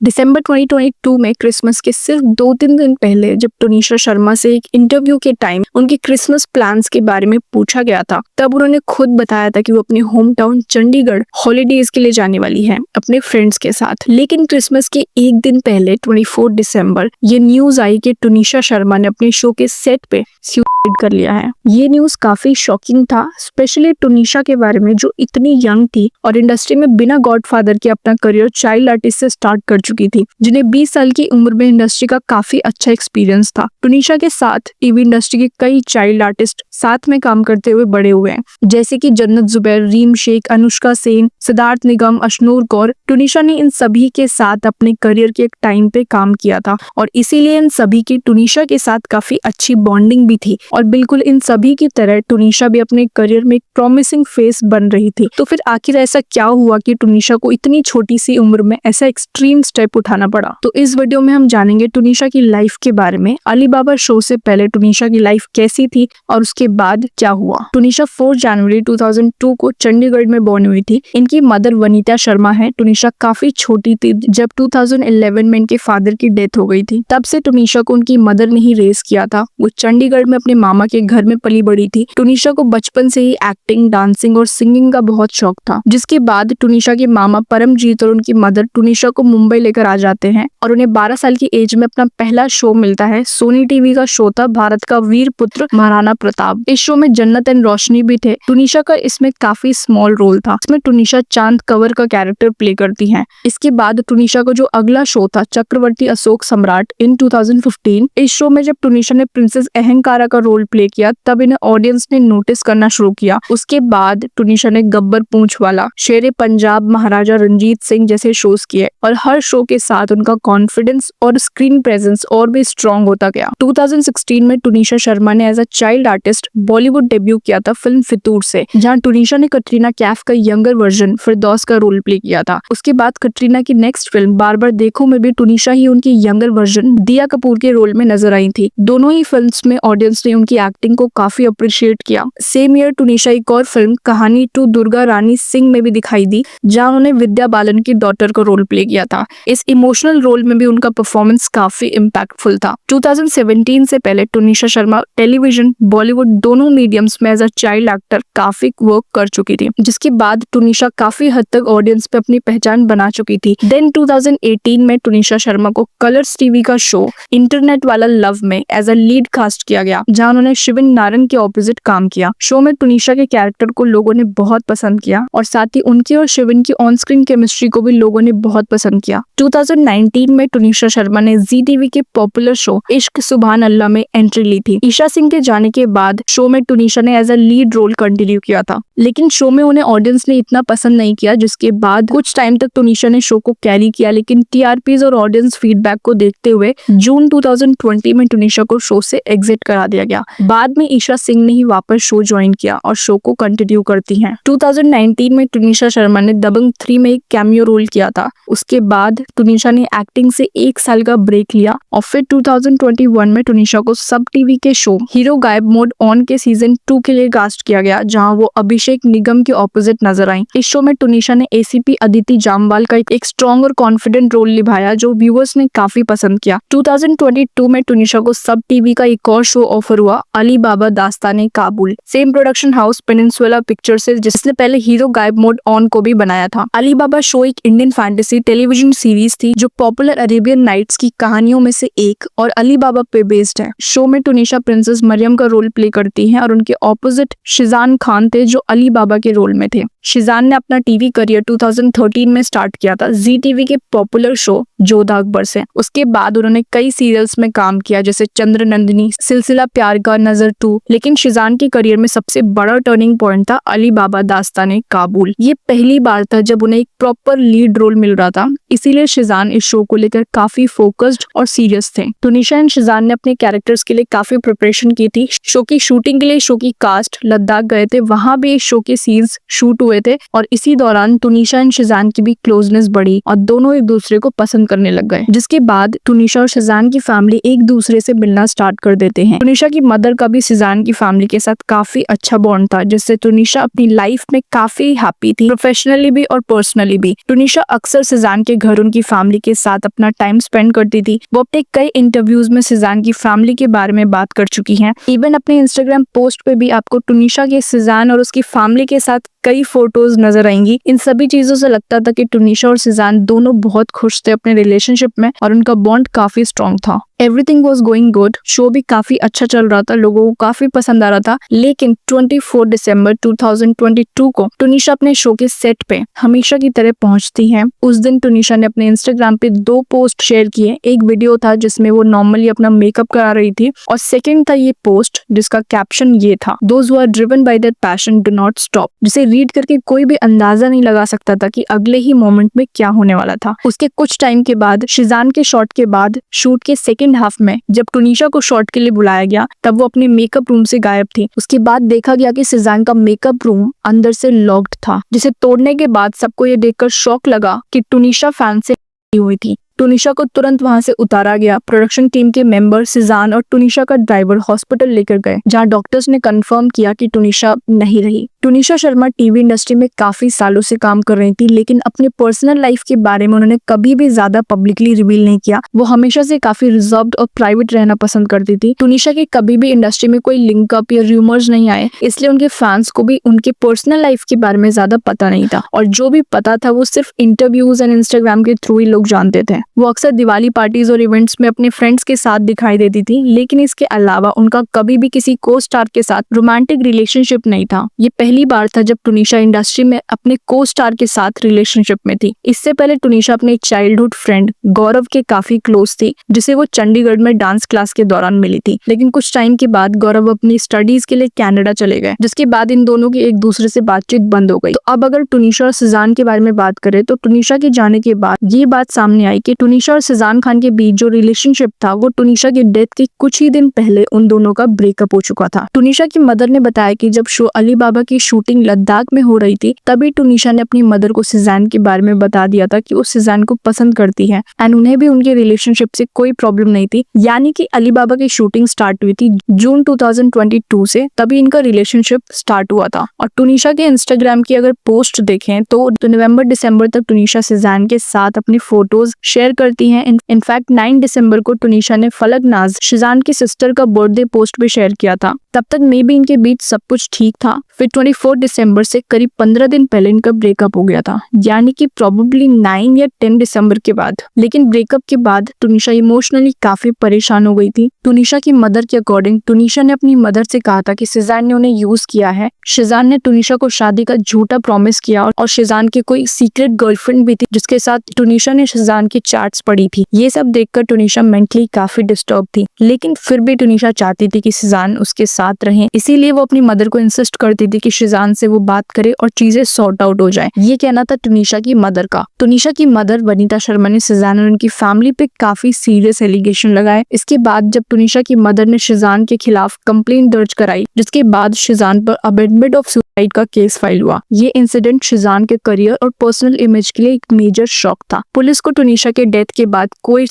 दिसंबर 2022 में क्रिसमस के सिर्फ 2-3 दिन पहले जब टुनिशा शर्मा से एक इंटरव्यू के टाइम उनके क्रिसमस प्लान्स के बारे में पूछा गया था, तब उन्होंने खुद बताया था कि वो अपने होम टाउन चंडीगढ़ हॉलीडेज के लिए जाने वाली है अपने फ्रेंड्स के साथ। लेकिन क्रिसमस के एक दिन पहले 24 दिसंबर ये न्यूज आई कि टुनिशा शर्मा ने अपने शो के सेट पे सुसाइड कर लिया है। ये न्यूज काफी शॉकिंग था, स्पेशली टुनिशा के बारे में जो इतनी यंग थी और इंडस्ट्री में बिना गॉडफादर के अपना करियर चाइल्ड आर्टिस्ट से स्टार्ट कर चुकी थी, जिन्हें 20 साल की उम्र में इंडस्ट्री का काफी अच्छा एक्सपीरियंस था। टुनिशा के साथ टीवी इंडस्ट्री के कई चाइल्ड आर्टिस्ट साथ में काम करते हुए बड़े हुए हैं, जैसे कि जन्नत जुबैर, रीम शेख, अनुष्का सेन, सिद्धार्थ निगम, अशनूर कौर। टुनिशा ने इन सभी के साथ अपने करियर के एक टाइम पे काम किया था और इसीलिए इन सभी की टुनिशा के साथ काफी अच्छी बॉन्डिंग भी थी और बिल्कुल इन सभी की तरह टुनिशा भी अपने करियर में एक प्रॉमिसिंग फेस बन रही थी। तो फिर आखिर ऐसा क्या हुआ कि टुनिशा को इतनी छोटी सी उम्र में ऐसा एक्सट्रीम स्टेप उठाना पड़ा? तो इस वीडियो में हम जानेंगे टुनिशा की लाइफ के बारे में। अली बाबा शो से पहले टुनिशा की लाइफ कैसी थी और उसके बाद क्या हुआ। टुनिशा 4 जनवरी 2002 को चंडीगढ़ में बॉर्न हुई थी। इनकी मदर वनीता शर्मा है। टुनिशा काफी छोटी थी जब 2011 में इनके फादर की डेथ हो गई थी। तब से टुनिशा को उनकी मदर ने ही रेज किया था। वो चंडीगढ़ में अपने मामा के घर में पली बड़ी थी। टुनिशा को बचपन से ही एक्टिंग, डांसिंग और सिंगिंग का बहुत शौक था, जिसके बाद टुनिशा के मामा परमजीत और उनकी मदर टुनिशा को मुंबई लेकर आ जाते हैं और उन्हें 12 साल की एज में अपना पहला शो मिलता है। सोनी टीवी का शो था भारत का वीर पुत्र महाराणा प्रताप। इस शो में जन्नत एंड रोशनी भी थे। टुनिशा का इसमें काफी स्मॉल रोल था। इसमें टुनिशा चांद कंवर का कैरेक्टर प्ले करती हैं। इसके बाद टुनिशा को जो अगला शो था चक्रवर्ती अशोक सम्राट इन 2015, इस शो में जब टुनिशा ने प्रिंसेस अहंकारा का रोल प्ले किया तब इन्हें ऑडियंस ने नोटिस करना शुरू किया। उसके बाद टुनिशा ने गब्बर पूंछ वाला, शेरे पंजाब, महाराजा रंजीत सिंह जैसे शोज किए और हर शो के साथ उनका कॉन्फिडेंस और स्क्रीन प्रेजेंस और भी स्ट्रॉन्ग होता गया। 2016 में टुनिशा शर्मा ने as a child artist Bollywood debut किया था फिल्म फितूर से, जहां टुनिशा ने कटरीना कैफ का यंगर वर्जन फिरदौस का रोल प्ले किया था। उसके बाद कटरीना की नेक्स्ट फिल्म बार बार देखो में भी टुनिशा ही उनकी यंगर वर्जन दिया कपूर के रोल में नजर आई थी। दोनों ही फिल्म्स में ऑडियंस ने उनकी एक्टिंग को काफी अप्रिशिएट किया। सेम ईयर टुनिशा एक और फिल्म कहानी टू दुर्गा रानी सिंह में भी दिखाई दी, जहां उन्होंने विद्या बालन की डॉटर का रोल प्ले किया था। इस इमोशनल रोल में भी उनका परफॉर्मेंस काफी इम्पैक्टफुल था। 2017 से पहले टुनिशा शर्मा टेलीविजन, बॉलीवुड दोनों मीडियम्स में एज अ चाइल्ड एक्टर काफी वर्क कर चुकी थी, जिसके बाद टुनिशा काफी हद तक ऑडियंस पे अपनी पहचान बना चुकी थी। देन 2018 में टुनिशा शर्मा को कलर्स टीवी का शो इंटरनेट वाला लव में एज अ लीड कास्ट किया गया, जहां उन्होंने शिविन नारंग के ऑपोजिट काम किया। शो में टुनिशा के कैरेक्टर को लोगों ने बहुत पसंद किया और साथ ही उनकी और शिविन की ऑन स्क्रीन केमिस्ट्री को भी लोगों ने बहुत पसंद किया। 2019 में टुनिशा शर्मा ने जी टीवी के पॉपुलर शो इश्क सुभान अल्लाह में एंट्री ली थी। ईशा सिंह के जाने के बाद शो में टुनिशा ने as a lead role continue किया था, लेकिन शो में उन्हें ऑडियंस ने इतना पसंद नहीं किया, जिसके बाद कुछ टाइम तक टुनिशा ने शो को कैरी किया, लेकिन टीआरपीज और ऑडियंस फीडबैक को देखते हुए जून 2020 में टुनिशा को शो से एग्जिट करा दिया गया। बाद में ईशा सिंह ने ही वापस शो ज्वाइन किया और शो को कंटिन्यू करती हैं। 2019 में टुनिशा शर्मा ने दबंग 3 में एक कैमियो रोल किया था। उसके बाद टुनिशा ने एक्टिंग से 1 साल का ब्रेक लिया और फिर 2021 में टुनिशा को सब टीवी के शो हीरो गायब मोड ऑन के सीजन 2 के लिए कास्ट किया गया, जहां वो अभिषेक निगम के ऑपोजिट नजर आई। इस शो में टुनिशा ने एसीपी अदिति जामवाल का एक स्ट्रॉन्ग और कॉन्फिडेंट रोल निभाया, जो व्यूअर्स ने काफी पसंद किया। 2022 में टुनिशा को सब टीवी का एक और शो ऑफर हुआ, Ali Baba Dastaan-e Kabul, same production house Peninsula Picture से, जिसने पहले हीरो गायब मोड ऑन को भी बनाया था। अली बाबा शो एक इंडियन फैंटेसी टेलीविजन सीरीज थी जो पॉपुलर अरेबियन नाइट्स की कहानियों में से एक और अली बाबा पे बेस्ड है। शो में टुनिशा प्रिंसेस मरियम का रोल प्ले करती हैं और उनके ऑपोजिट शिजान खान थे, जो अली बाबा के रोल में थे। शिजान ने अपना टीवी करियर 2013 में स्टार्ट किया था जी टीवी के पॉपुलर शो जोधा अकबर से। उसके बाद उन्होंने कई सीरियल्स में काम किया, जैसे चंद्र नंदिनी, सिलसिला प्यार का, नजर 2। लेकिन शिजान के करियर में सबसे बड़ा टर्निंग पॉइंट था अली बाबा दास्ताने काबुल। ये पहली बार था जब उन्हें एक प्रॉपर लीड रोल मिल रहा था, इसीलिए शिजान इस शो को लेकर काफी फोकस्ड और सीरियस थे। टुनिशा एंड शिजान ने अपने कैरेक्टर्स के लिए काफी प्रिपरेशन की थी। शो की शूटिंग के लिए शो की कास्ट लद्दाख गए थे, वहां भी इस शो के सीन्स शूट हुए थे और इसी दौरान टुनिशा एंड शिजान की भी क्लोजनेस बढ़ी और दोनों एक दूसरे को पसंद करने लग गए, जिसके बाद टुनिशा और शिजान की फैमिली एक दूसरे से मिलना स्टार्ट कर देते हैं। टुनिशा की की मदर का भी शिजान की फैमिली के साथ काफी अच्छा बॉन्ड था, जिससे टुनिशा अपनी लाइफ में काफी हैप्पी थी, प्रोफेशनली भी और पर्सनली भी। टुनिशा अक्सर शिजान के घर उनकी फैमिली के साथ अपना टाइम स्पेंड करती थी। वो अपने कई इंटरव्यूज में शिजान की फैमिली के बारे में बात कर चुकी हैं। इवन अपने इंस्टाग्राम पोस्ट पे भी आपको टुनिशा के शिजान और उसकी फैमिली के साथ कई फोटोज नजर आएंगी। इन सभी चीजों से लगता था कि टुनिशा और शिजान दोनों बहुत खुश थे अपने रिलेशनशिप में और उनका बॉन्ड काफी स्ट्रॉन्ग था। Everything was going good, show भी काफी अच्छा चल रहा था, लोगों को काफी पसंद आ रहा था। लेकिन 24 दिसंबर 2022 को टुनिशा अपने शो के सेट पे हमेशा की तरह पहुंचती है। उस दिन टुनिशा ने अपने इंस्टाग्राम पे 2 पोस्ट शेयर किए। एक वीडियो था जिसमें वो नॉर्मली अपना मेकअप करा रही थी और सेकंड था ये पोस्ट जिसका कैप्शन ये था, those who are driven by that passion do not stop, जिसे रीड करके कोई भी अंदाजा नहीं लगा सकता था कि अगले ही मोमेंट में क्या होने वाला था। उसके कुछ टाइम के बाद शिजान के शॉट के बाद शूट के सेकंड हाफ में जब टुनिशा को शॉट के लिए बुलाया गया तब वो अपने मेकअप रूम से गायब थी। उसके बाद देखा गया कि शिजान का मेकअप रूम अंदर से लॉक्ड था, जिसे तोड़ने के बाद सबको ये देखकर शॉक लगा कि टुनिशा फैन से हुई थी। टुनिशा को तुरंत वहां से उतारा गया। प्रोडक्शन टीम के मेंबर शिजान और टुनिशा का ड्राइवर हॉस्पिटल लेकर गए, जहां डॉक्टर्स ने कंफर्म किया कि टुनिशा नहीं रही। टुनिशा शर्मा टीवी इंडस्ट्री में काफी सालों से काम कर रही थी, लेकिन अपने पर्सनल लाइफ के बारे में उन्होंने कभी भी ज्यादा पब्लिकली रिवील नहीं किया। वो हमेशा से काफी रिजर्व्ड और प्राइवेट रहना पसंद करती थी। टुनिशा के कभी भी इंडस्ट्री में कोई लिंकअप या रूमर्स नहीं आए, इसलिए उनके फैंस को भी उनके पर्सनल लाइफ के बारे में ज्यादा पता नहीं था, और जो भी पता था वो सिर्फ इंटरव्यूज एंड इंस्टाग्राम के थ्रू ही लोग जानते थे। वो अक्सर दिवाली पार्टीज और इवेंट्स में अपने फ्रेंड्स के साथ दिखाई देती थी, लेकिन इसके अलावा उनका कभी भी किसी को स्टार के साथ रोमांटिक रिलेशनशिप नहीं था। ये पहली बार था जब टुनिशा इंडस्ट्री में अपने को स्टार के साथ रिलेशनशिप में थी। इससे पहले टुनिशा अपने चाइल्डहुड फ्रेंड गौरव के काफी क्लोज थी, जिसे वो चंडीगढ़ में डांस क्लास के दौरान मिली थी। लेकिन कुछ टाइम के बाद गौरव अपनी स्टडीज के लिए कनाडा चले गए, जिसके बाद इन दोनों की एक दूसरे से बातचीत बंद हो गई। तो अब अगर टुनिशा और शिजान के बारे में बात करें तो टुनिशा के जाने के बाद ये बात सामने आई कि टुनिशा और शिजान खान के बीच जो रिलेशनशिप था वो टुनिशा की डेथ के कुछ ही दिन पहले उन दोनों का ब्रेकअप हो चुका था। टुनिशा की मदर ने बताया कि जब शो अली बाबा की शूटिंग लद्दाख में हो रही थी तभी टुनिशा ने अपनी मदर को शिजान के बारे में बता दिया था कि वो शिजान को पसंद करती है एंड उन्हें भी उनके रिलेशनशिप से कोई प्रॉब्लम नहीं थी। यानी कि अली बाबा की शूटिंग स्टार्ट हुई थी जून 2022 से, तभी इनका रिलेशनशिप स्टार्ट हुआ था। और टुनिशा के इंस्टाग्राम की अगर पोस्ट देखें तो नवंबर दिसंबर तक टुनिशा शिजान के साथ अपनी फोटोज शेयर करती हैं। इनफैक्ट 9 दिसंबर को टुनिशा ने फलक नाज शिजान की सिस्टर का बर्थडे पोस्ट भी शेयर किया था। तब तक मे बी इनके बीच सब कुछ ठीक था। फिर 24 दिसंबर से करीब 15 दिन पहले इनका ब्रेकअप हो गया था, यानी कि प्रोबेबली 9 या 10 दिसंबर के बाद। लेकिन ब्रेकअप के बाद टुनिशा इमोशनली काफी परेशान हो गई थी। टुनिशा की मदर के अकॉर्डिंग टुनिशा ने अपनी मदर से कहा था कि शिजान ने उन्हें यूज किया है। शिजान ने टुनिशा को शादी का झूठा प्रॉमिस किया और शिजान की कोई सीक्रेट गर्लफ्रेंड भी थी जिसके साथ टुनिशा ने शिजान की चैट्स पढ़ी थी। ये सब देखकर टुनिशा मेंटली काफी डिस्टर्ब थी, लेकिन फिर भी टुनिशा चाहती थी कि शिजान उसके साथ रहें, इसीलिए वो अपनी मदर को इंसिस्ट करती थी कि शिजान से वो बात करे और चीजें सॉर्ट आउट हो जाए। ये कहना था टुनिशा की मदर का। टुनिशा की मदर वनीता शर्मा ने शिजान और उनकी फैमिली पे काफी सीरियस एलिगेशन लगाए। इसके बाद जब टुनिशा की मदर ने शिजान के खिलाफ कंप्लेंट दर्ज कराई, जिसके बाद शिजान पर अबेटमेंट ऑफ सुसाइड का केस फाइल हुआ। ये इंसिडेंट शिजान के करियर और पर्सनल इमेज के लिए एक मेजर शॉक था। पुलिस को टुनिशा के डेथ के बाद कोई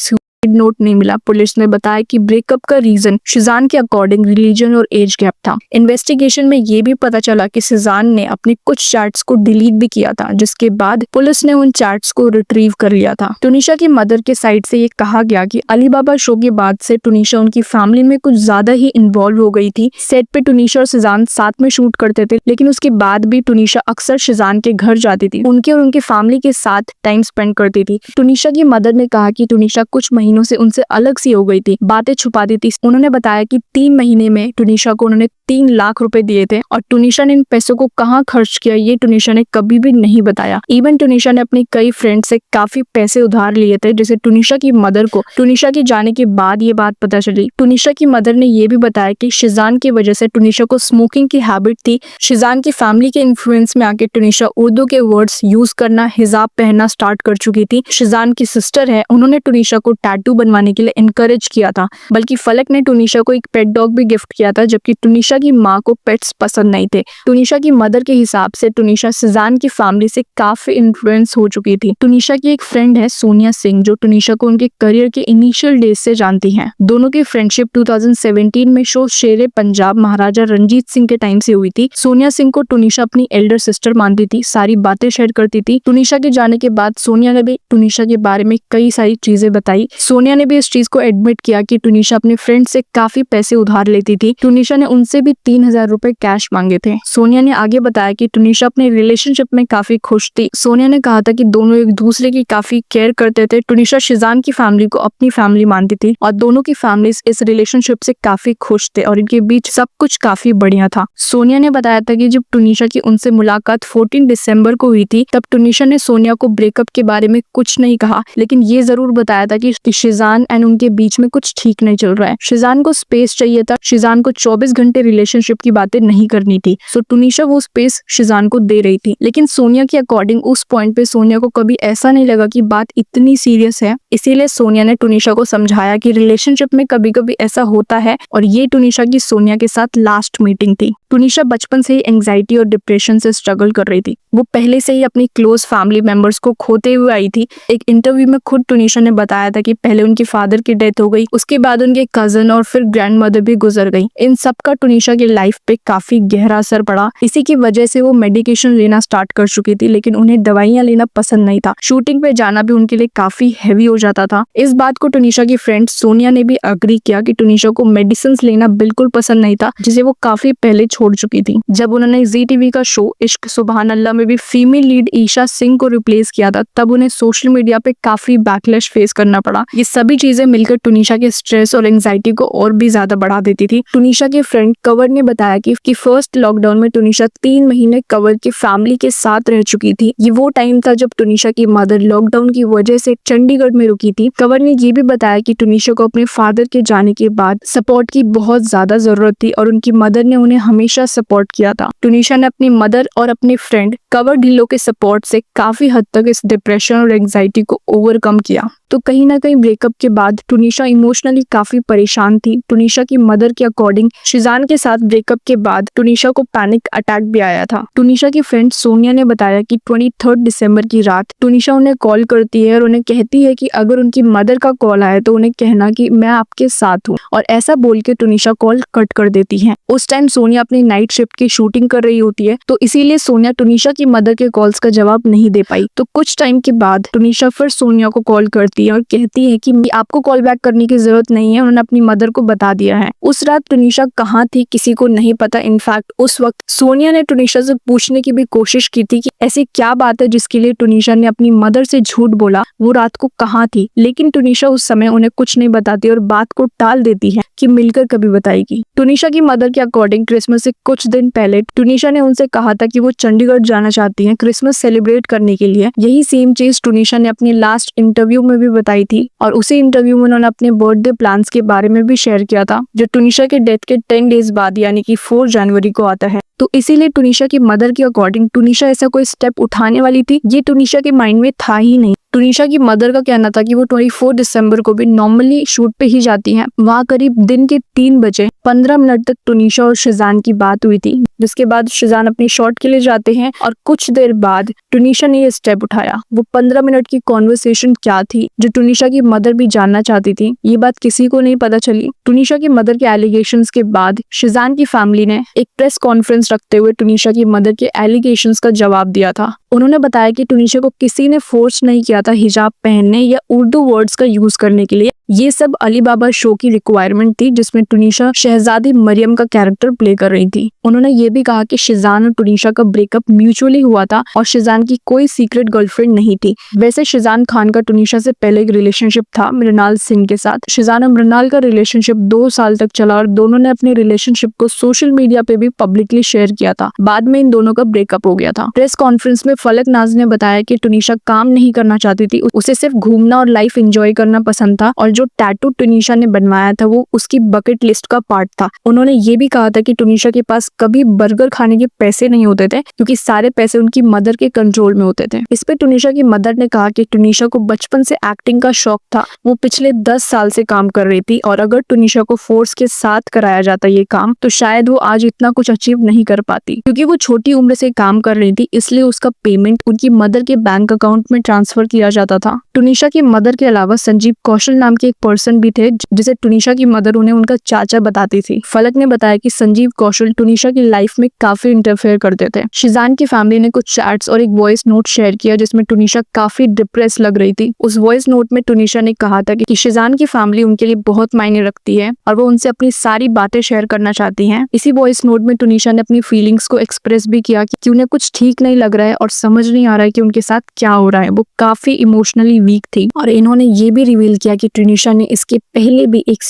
नोट नहीं मिला। पुलिस ने बताया कि ब्रेकअप का रीजन शिजान के अकॉर्डिंग रिलीजन और एज गैप था। इन्वेस्टिगेशन में ये भी पता चला कि शिजान ने अपने कुछ चैट्स को डिलीट भी किया था, जिसके बाद पुलिस ने उन चैट्स को रिट्रीव कर लिया था। टुनिशा की मदर के साइड से ये कहा गया कि अली बाबा शो के बाद से टुनिशा उनकी फैमिली में कुछ ज्यादा ही इन्वॉल्व हो गई थी। सेट पे टुनिशा और शिजान साथ में शूट करते थे, लेकिन उसके बाद भी टुनिशा अक्सर शिजान के घर जाती थी, उनके और उनके फैमिली के साथ टाइम स्पेंड करती थी। टुनिशा की मदर ने कहा कि टुनिशा कुछ महीनों से उनसे अलग सी हो गई थी, बातें छुपाती थी। उन्होंने बताया कि 3 महीने में टुनिशा को उन्होंने 3 लाख रुपए दिए थे और टुनिशा ने इन पैसों को कहाँ खर्च किया ये टुनिशा ने कभी भी नहीं बताया। इवन टुनिशा ने अपनी कई फ्रेंड से काफी पैसे उधार लिए थे, जिसे टुनिशा की मदर को टुनिशा के जाने के बाद ये बात पता चली। टुनिशा की मदर ने ये भी बताया कि शिजान की वजह से टुनिशा को स्मोकिंग की हैबिट थी। शिजान की फैमिली के इन्फ्लुएंस में आके टुनिशा उर्दू के वर्ड्स यूज करना, हिजाब पहनना स्टार्ट कर चुकी थी। शिजान की सिस्टर है, उन्होंने टुनिशा को टैटू टैटू बनवाने के लिए इनकरेज किया था, बल्कि फलक ने टुनीशा को एक पेट डॉग भी गिफ्ट किया था, जबकि टुनीशा की माँ को पेट्स पसंद नहीं थे। टुनीशा की मदर के हिसाब से टुनीशा सुजान की फैमिली से काफी इन्फ्लुएंस हो चुकी थी। टुनीशा की एक फ्रेंड है सोनिया सिंह, जो टुनीशा को उनके करियर के इनिशियल डेज से जानती हैं। दोनों की फ्रेंडशिप 2017 में शो शेरे पंजाब महाराजा रंजीत सिंह के टाइम से हुई थी। सोनिया सिंह को टुनीशा अपनी एल्डर सिस्टर मानती थी, सारी बातें शेयर करती थी। टुनीशा के जाने के बाद सोनिया ने भी टुनीशा के बारे में कई सारी चीजें बताई। सोनिया ने भी इस चीज को एडमिट किया कि टुनीशा अपने फ्रेंड से काफी पैसे उधार लेती थी। टुनीशा ने उनसे भी 3000 रुपए कैश मांगे थे। सोनिया ने आगे बताया कि टुनीशा अपने रिलेशनशिप में काफी खुश थी। सोनिया ने कहा था कि दोनों एक दूसरे की काफी केयर करते थे। टुनीशा शिजान की फैमिली को अपनी फैमिली मानती थी और दोनों की फैमिलीज इस रिलेशनशिप से काफी खुश थे और इनके बीच सब कुछ काफी बढ़िया था। सोनिया ने बताया था कि जब टुनीशा की उनसे मुलाकात 14 दिसंबर को हुई थी, तब टुनीशा ने सोनिया को ब्रेकअप के बारे में कुछ नहीं कहा, लेकिन ये जरूर बताया था कि शिजान एंड उनके बीच में कुछ ठीक नहीं चल रहा है। शिजान को स्पेस चाहिए था। शिजान को 24 घंटे रिलेशनशिप की बातें नहीं करनी थी, सो टुनीशा वो स्पेस शिजान को दे रही थी। लेकिन सोनिया के अकॉर्डिंग उस पॉइंट पे सोनिया को कभी ऐसा नहीं लगा कि बात इतनी सीरियस है। इसीलिए सोनिया ने टुनीशा को समझाया कि रिलेशनशिप में कभी कभी ऐसा होता है, और ये टुनीशा की सोनिया के साथ लास्ट मीटिंग थी। टुनीशा बचपन से ही एंजाइटी और डिप्रेशन से स्ट्रगल कर रही थी। वो पहले से ही अपनी क्लोज फैमिली मेंबर्स को खोते हुए आई थी। एक इंटरव्यू में खुद टुनीशा ने बताया था कि पहले उनके फादर की डेथ हो गई, उसके बाद उनके कजन और फिर ग्रैंडमदर भी गुजर गई। इन सब का टुनीशा की लाइफ पे काफी गहरा असर पड़ा। इसी की वजह से वो मेडिकेशन लेना स्टार्ट कर चुकी थी, लेकिन उन्हें दवाइयां लेना पसंद नहीं था। शूटिंग पे जाना भी उनके लिए काफी हैवी हो जाता था। इस बात को टुनीशा की फ्रेंड सोनिया ने भी अग्री किया कि टुनीशा को मेडिसिन लेना बिल्कुल पसंद नहीं था, जिसे वो काफी पहले छोड़ चुकी थी। जब उन्होंने जी टीवी का शो इश्क सुबहान अल्लाह में भी फीमेल लीड ईशा सिंह को रिप्लेस किया था, तब उन्हें सोशल मीडिया पे काफी बैकलैश फेस करना पड़ा। ये सभी चीजें मिलकर टुनीशा के स्ट्रेस और एंजाइटी को और भी ज्यादा बढ़ा देती थी। टुनीशा के फ्रेंड कवर ने बताया कि फर्स्ट लॉकडाउन में टुनीशा 3 महीने कवर की फैमिली के साथ रह चुकी थी। ये वो टाइम था जब टुनीशा की मदर लॉकडाउन की वजह से चंडीगढ़ में रुकी थी। कवर ने ये भी बताया कि टुनीशा को अपने फादर के जाने के बाद सपोर्ट की बहुत ज्यादा जरूरत थी और उनकी मदर ने उन्हें हमेशा सपोर्ट किया था। टुनीशा ने अपनी मदर और अपने फ्रेंड कवर ढिल्लो के सपोर्ट से काफी हद तक इस डिप्रेशन और एंजाइटी को ओवरकम किया। तो कहीं ना कहीं ब्रेकअप के बाद टुनीशा इमोशनली काफी परेशान थी। टुनीशा की मदर के अकॉर्डिंग शिजान के साथ ब्रेकअप के बाद टुनीशा को पैनिक अटैक भी आया था। टुनीशा की फ्रेंड सोनिया ने बताया कि 23 दिसंबर की रात टुनीशा उन्हें कॉल करती है और उन्हें कहती है कि अगर उनकी मदर का कॉल आए तो उन्हें कहना कि मैं आपके साथ हूँ, और ऐसा बोल के टुनीशा कॉल कट कर देती है। उस टाइम सोनिया अपनी नाइट शिफ्ट की शूटिंग कर रही होती है, तो इसीलिए सोनिया टुनीशा की मदर के कॉल्स का जवाब नहीं दे पाई। तो कुछ टाइम के बाद टुनीशा फिर सोनिया को कॉल करती है और कहती है कि आपको कॉल बैक करने की जरूरत नहीं है, उन्होंने अपनी मदर को बता दिया है। उस रात टुनीशा कहाँ थी किसी को नहीं पता। इनफैक्ट उस वक्त सोनिया ने टुनीशा से पूछने की भी कोशिश की थी कि ऐसी क्या बात है जिसके लिए टुनीशा ने अपनी मदर से झूठ बोला, वो रात को कहाँ थी। लेकिन टुनीशा उस समय उन्हें कुछ नहीं बताती और बात को टाल देती है कि मिलकर कभी बताएगी। टुनीशा की मदर के अकॉर्डिंग क्रिसमस से कुछ दिन पहले टुनीशा ने उनसे कहा था कि वो चंडीगढ़ जाना चाहती हैं क्रिसमस सेलिब्रेट करने के लिए। यही सेम चीज टुनीशा ने अपनी लास्ट इंटरव्यू में भी बताई थी, और उसी इंटरव्यू में उन्होंने अपने बर्थडे प्लान्स के बारे में भी शेयर किया था, जो टुनीशा के डेथ के 10 डेज बाद यानी कि 4 जनवरी को आता है। तो इसीलिए टुनीशा की मदर के अकॉर्डिंग टुनीशा ऐसा कोई स्टेप उठाने वाली थी, ये टुनीशा के माइंड में था ही नहीं। टुनीशा की मदर का कहना था कि वो 24 दिसंबर को भी नॉर्मली शूट पे ही जाती हैं। वहाँ करीब दिन के 3 बजे 15 मिनट तक टुनीशा और शिजान की बात हुई थी, जिसके बाद शिजान अपनी शॉट के लिए जाते हैं और कुछ देर बाद टुनीशा ने ये स्टेप उठाया। वो 15 मिनट की कॉन्वर्सेशन क्या थी जो टुनीशा की मदर भी जानना चाहती थी, ये बात किसी को नहीं पता चली। टुनीशा की मदर के एलिगेशंस के बाद शिजान की फैमिली ने एक प्रेस कॉन्फ्रेंस रखते हुए टुनीशा की मदर के एलिगेशंस का जवाब दिया था। उन्होंने बताया कि टुनीशा को किसी ने फोर्स नहीं किया था हिजाब पहनने या उर्दू वर्ड्स का यूज करने के लिए। ये सब अली बाबा शो की रिक्वायरमेंट थी, जिसमें टुनीशा शहजादी मरियम का कैरेक्टर प्ले कर रही थी। उन्होंने ये भी कहा कि शिजान और टुनीशा का ब्रेकअप म्यूचुअली हुआ था और शिजान की कोई सीक्रेट गर्लफ्रेंड नहीं थी। वैसे शिजान खान का टुनीशा से पहले एक रिलेशनशिप था मृणाल सिंह के साथ। शिजान और मृणाल का रिलेशनशिप 2 साल तक चला और दोनों ने अपने रिलेशनशिप को सोशल मीडिया पे भी पब्लिकली शेयर किया था। बाद में इन दोनों का ब्रेकअप हो गया था। प्रेस कॉन्फ्रेंस में फलक नाज ने बताया कि टुनीशा काम नहीं करना चाहती चाहती थी, उसे सिर्फ घूमना और लाइफ एंजॉय करना पसंद था, और जो टैटू टुनीशा ने बनवाया था वो उसकी बकेट लिस्ट का पार्ट था। उन्होंने ये भी कहा था कि टुनीशा के पास कभी बर्गर खाने के पैसे नहीं होते थे, क्योंकि सारे पैसे उनकी मदर के कंट्रोल में होते थे। इस पे टुनीशा की मदर ने कहा कि टुनीशा को बचपन से एक्टिंग का शौक था, वो पिछले 10 साल से काम कर रही थी, और अगर टुनीशा को फोर्स के साथ कराया जाता ये काम तो शायद वो आज इतना कुछ अचीव नहीं कर पाती। क्योंकि वो छोटी उम्र से काम कर रही थी, इसलिए उसका पेमेंट उनकी मदर के बैंक अकाउंट में ट्रांसफर किया जाता था। टुनीशा की मदर के अलावा संजीव कौशल नाम के एक पर्सन भी थे, जिसे टुनीशा की मदर उन्हें उनका चाचा बताती थी। फलक ने बताया कि संजीव कौशल टुनीशा की लाइफ में काफी इंटरफेयर करते थे। शिजान की फैमिली ने कुछ चैट्स और एक वॉइस नोट शेयर किया जिसमें टुनीशा काफी डिप्रेस लग रही थी। उस वॉइस नोट में टुनीशा ने कहा था कि शिजान की फैमिली उनके लिए बहुत मायने रखती है और वो उनसे अपनी सारी बातें शेयर करना चाहती हैं। इसी वॉइस नोट में टुनीशा ने अपनी फीलिंग्स को एक्सप्रेस भी किया कि उन्हें कुछ ठीक नहीं लग रहा है और समझ नहीं आ रहा है कि उनके साथ क्या हो रहा है। वो काफी इमोशनली वीक थी, और इन्होंने ये भी रिवील किया कि टुनीशा ने इसके पहले भी एक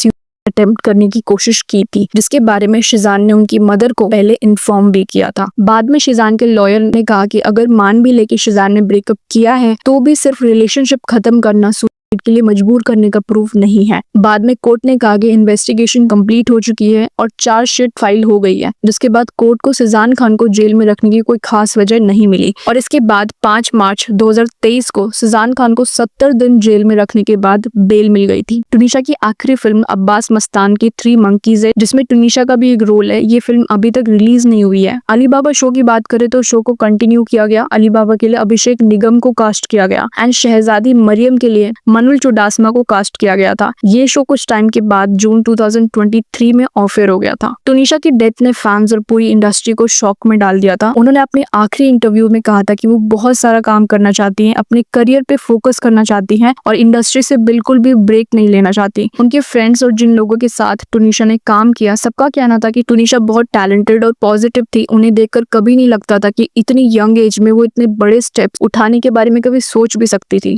अटेम्प्ट करने की कोशिश की थी, जिसके बारे में शिजान ने उनकी मदर को पहले इन्फॉर्म भी किया था। बाद में शिजान के लॉयर ने कहा कि अगर मान भी ले कि शिजान ने ब्रेकअप किया है तो भी सिर्फ रिलेशनशिप खत्म करना के लिए मजबूर करने का प्रूफ नहीं है। बाद में कोर्ट ने कहा कि इन्वेस्टिगेशन कंप्लीट हो चुकी है और चार्जशीट फाइल हो गई है, जिसके बाद कोर्ट को शिजान खान को जेल में रखने की कोई खास वजह नहीं मिली। और इसके बाद 5 मार्च 2023 को शिजान खान को 70 दिन जेल में रखने के बाद बेल मिल गई थी। टुनीशा की आखिरी फिल्म अब्बास मस्तान की 3 मंकीज है, जिसमें टुनीशा का भी एक रोल है। ये फिल्म अभी तक रिलीज नहीं हुई है। अलीबाबा शो की बात करें तो शो को कंटिन्यू किया गया। अलीबाबा के लिए अभिषेक निगम को कास्ट किया गया एंड शहजादी मरियम के लिए मनुल चुडासमा को कास्ट किया गया था। ये शो कुछ टाइम के बाद जून 2023 में ऑफ एयर हो गया था। टुनीशा की डेथ ने फैंस और पूरी इंडस्ट्री को शॉक में डाल दिया था। उन्होंने अपने आखिरी इंटरव्यू में कहा था कि वो बहुत सारा काम करना चाहती हैं, अपने करियर पे फोकस करना चाहती हैं और इंडस्ट्री से बिल्कुल भी ब्रेक नहीं लेना चाहती। उनके फ्रेंड्स और जिन लोगों के साथ टुनीशा ने काम किया, सबका कहना था कि टुनीशा बहुत टैलेंटेड और पॉजिटिव थी। उन्हें देखकर कभी नहीं लगता था कि इतनी यंग एज में वो इतने बड़े स्टेप्स उठाने के बारे में कभी सोच भी सकती थी।